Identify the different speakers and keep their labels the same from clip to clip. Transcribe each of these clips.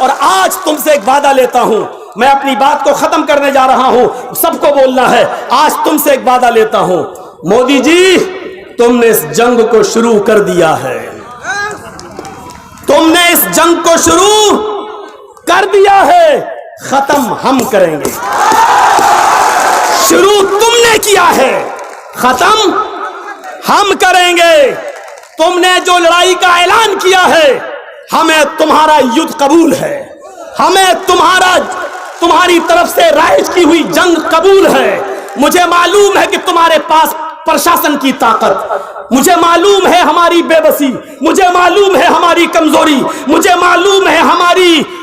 Speaker 1: और आज तुमसे एक वादा लेता हूं, मैं अपनी बात को खत्म करने जा रहा हूं, सबको बोलना है। आज तुमसे एक वादा लेता हूं, मोदी जी तुमने इस जंग को शुरू कर दिया है, तुमने इस जंग को शुरू कर दिया है, खत्म हम करेंगे। शुरू तुमने किया है, खत्म हम करेंगे। तुमने जो लड़ाई का ऐलान किया है, हमें तुम्हारा युद्ध कबूल है, हमें तुम्हारी तरफ से राइज की हुई जंग कबूल है। मुझे मालूम है कि तुम्हारे पास प्रशासन की ताकत, मुझे मालूम है हमारी बेबसी, मुझे मालूम है हमारी कमजोरी, मुझे मालूम है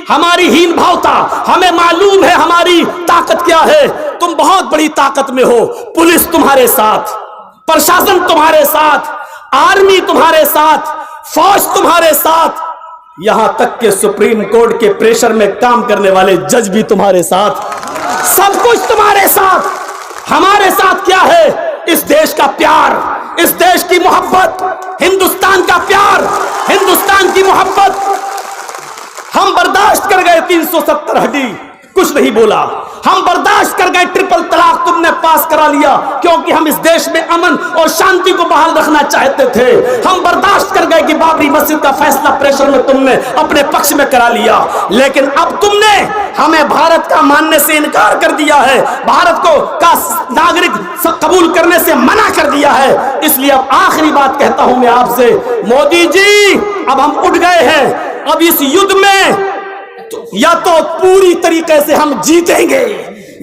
Speaker 1: हमारी हीन भावता, हमें मालूम है हमारी ताकत क्या है। तुम बहुत बड़ी ताकत में हो, पुलिस तुम्हारे साथ, प्रशासन तुम्हारे साथ, आर्मी तुम्हारे साथ, फौज तुम्हारे साथ, यहां तक के सुप्रीम कोर्ट के प्रेशर में काम करने वाले जज भी तुम्हारे साथ, सब कुछ तुम्हारे साथ। हमारे साथ क्या है? इस देश का प्यार, इस देश की मोहब्बत, हिंदुस्तान का प्यार, हिंदुस्तान की मोहब्बत। हम बर्दाश्त कर गए 370 हड्डी, कुछ नहीं बोला। हम बर्दाश्त कर गए ट्रिपल तलाक, तुमने पास करा लिया, क्योंकि हम इस देश में अमन और शांति को बहाल रखना चाहते थे। हम बर्दाश्त कर गए कि बाबरी मस्जिद का फैसला प्रेशर में तुमने अपने पक्ष में करा लिया, लेकिन अब तुमने हमें भारत का मानने से इनकार कर दिया है, भारत को का नागरिक कबूल करने से मना कर दिया है। इसलिए अब आखिरी बात कहता हूं मैं आपसे, मोदी जी अब हम उठ गए हैं। अब इस युद्ध में या तो पूरी तरीके से हम जीतेंगे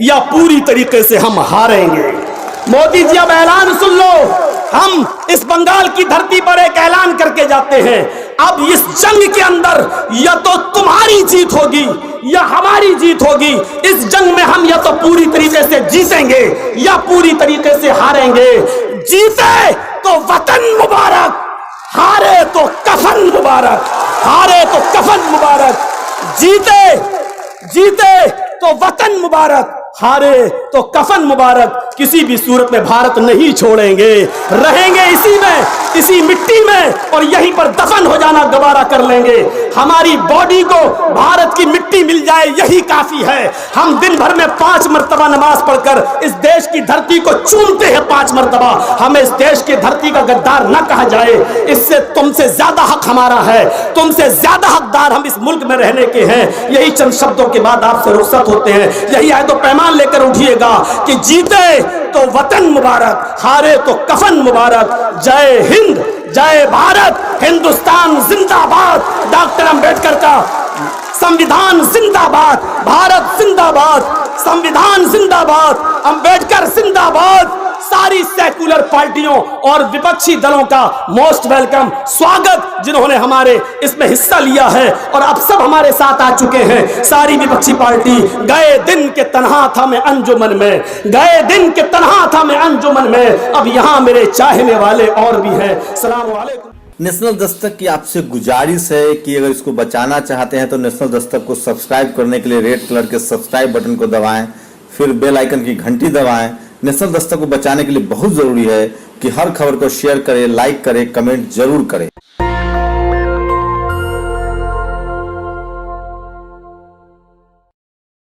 Speaker 1: या पूरी तरीके से हम हारेंगे। मोदी जी अब ऐलान सुन लो, हम इस बंगाल की धरती पर एक ऐलान करके जाते हैं, अब इस जंग के अंदर या तो तुम्हारी जीत होगी या हमारी जीत होगी। इस जंग में हम या तो पूरी तरीके से जीतेंगे या पूरी तरीके से हारेंगे। जीते तो वतन मुबारक, हारे तो कफन मुबारक, हारे तो कफन मुबारक। जीते तो वतन मुबारक, हारे तो कफन मुबारक। किसी भी सूरत में भारत नहीं छोड़ेंगे, रहेंगे इसी में, इसी मिट्टी में, और यहीं पर दफन हो जाना गवारा कर लेंगे। हमारी बॉडी को भारत की मिट्टी मिल जाए यही काफी है। हम दिन भर में 5 मरतबा नमाज पढ़कर इस देश की धरती को चूमते हैं 5 मरतबा। हमें इस देश की धरती का गद्दार न कहा जाए, इससे तुमसे ज्यादा हक हमारा है, तुमसे ज्यादा हकदार हम इस मुल्क में रहने के हैं। यही चंद शब्दों के बाद आपसे रुखसत होते हैं। यही है तो पैमान लेकर उठिएगा कि जीते तो वतन मुबारक, हारे तो कफन मुबारक। जय हिंद, जय भारत, हिंदुस्तान जिंदाबाद, डॉक्टर अंबेडकर का संविधान जिंदाबाद, भारत जिंदाबाद, संविधान जिंदाबाद, अंबेडकर जिंदाबाद। सारी सेकुलर पार्टियों और विपक्षी दलों का मोस्ट वेलकम स्वागत, जिन्होंने हमारे इसमें हिस्सा लिया है और अब सब हमारे साथ आ चुके हैं। सारी विपक्षी पार्टी, गए दिन के तन्हा था मैं अंजुमन में, गए दिन के तन्हा था मैं अंजुमन में, अब यहाँ मेरे चाहने वाले और भी हैं। सलाम वालेकुम।
Speaker 2: नेशनल दस्तक की आपसे गुजारिश है कि अगर इसको बचाना चाहते हैं तो नेशनल दस्तक को सब्सक्राइब करने के लिए रेड कलर के सब्सक्राइब बटन को दबाएं, फिर बेल आइकन की घंटी दबाएं। नेशनल दस्तक को बचाने के लिए बहुत जरूरी है कि हर खबर को शेयर करें, लाइक करें, कमेंट जरूर करें।